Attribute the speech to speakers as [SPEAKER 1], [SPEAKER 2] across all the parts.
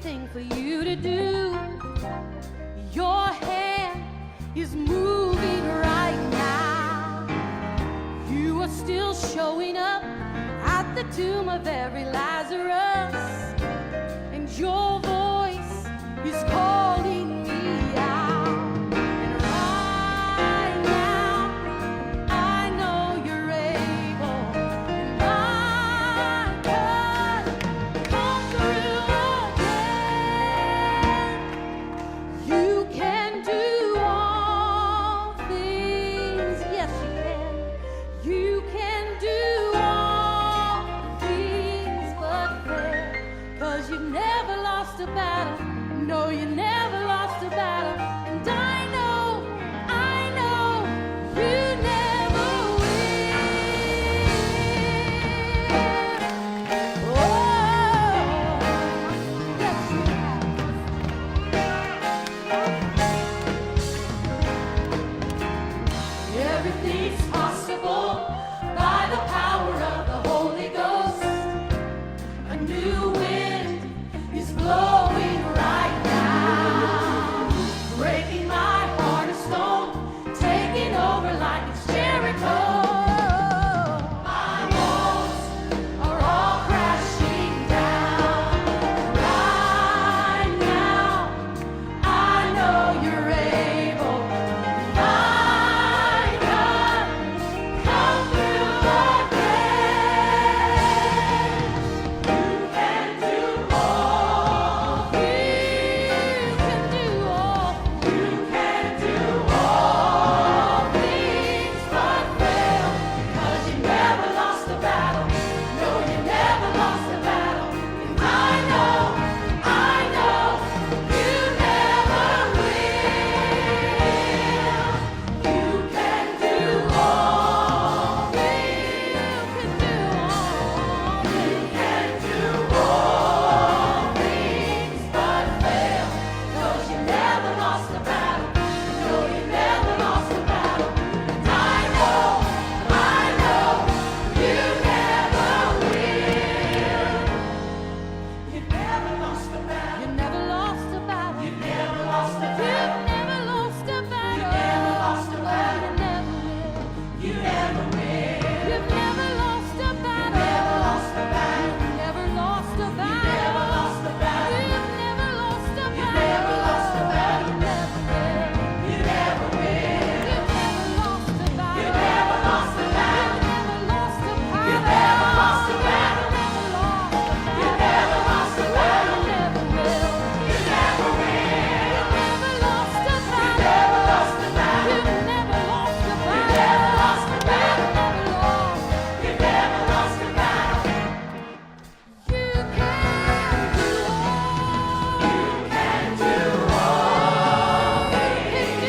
[SPEAKER 1] anything for you to do. Your hand is moving right now. You are still showing up at the tomb of every Lazarus, and your voice is calling me out. And right now, I know you're able. And my God, come through again. You can do all things. Yes, you can. You can do all things but fail. 'Cause you've never lost a battle. No, you never lost a battle. And I know you never will. Oh, yes, you have. Everything's possible by the power of the Holy Ghost. A new wind is blowing right now, breaking my heart of stone, taking over like it's Jericho. My walls are all crashing down. Right now, I know you're able. My God, come through again. You can do all things. You can do all. You can do all things but fail. 'Cause you never lost a battle. No, you never lost a battle. And I know you never will. You can do all things. You can do all things but fail. 'Cause you never lost a battle. No, you never lost a battle. And I know you never will. You never lost a battle. You never lost a battle. You never lost a battle. You never lost a battle. You never lost a battle. You never will. You've never lost a battle. You never lost a battle. You never lost a battle. You never lost a battle. You've never lost a battle. You never lost a battle. You never will. You never lost a battle. You never lost a battle. You never lost a battle. You never lost a battle. You never will. You never will. You never lost a battle. You never lost a battle. You never lost a battle. You never lost a battle. You never lost a battle. You can do all things. You can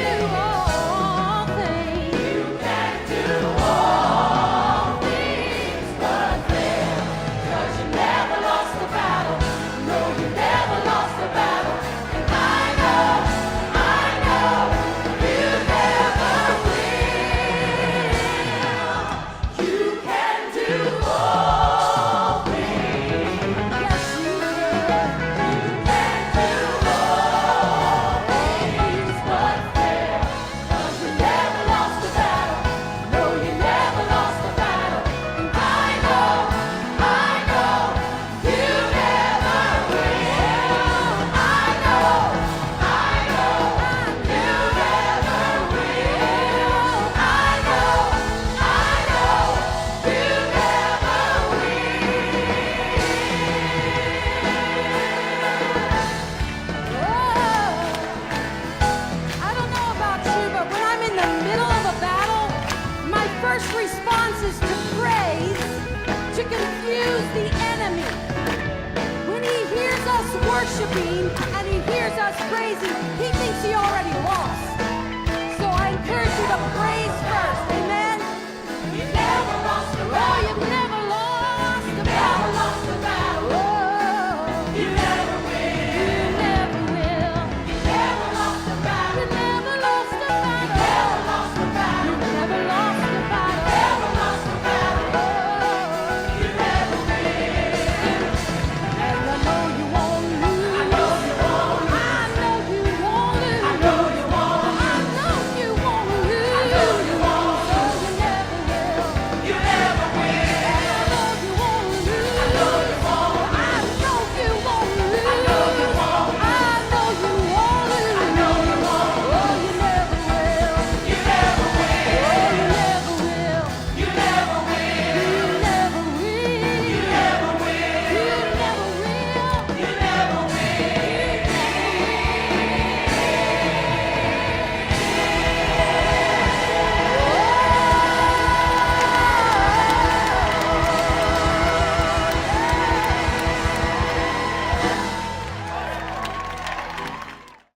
[SPEAKER 1] do all things. You can do all things but fail. 'Cause you never lost a battle. No, you never lost a battle. And I know you never will. You can do all things. Yes, you can. You can do all things but fail. 'Cause you never lost a battle. No, you never lost a battle. And I know you never will. I know you never will. I know you never will. I don't know about you, but when I'm in the middle of a battle, my first response is to praise, to confuse the enemy. When he hears us worshiping and he hears us praising, he thinks he already lost.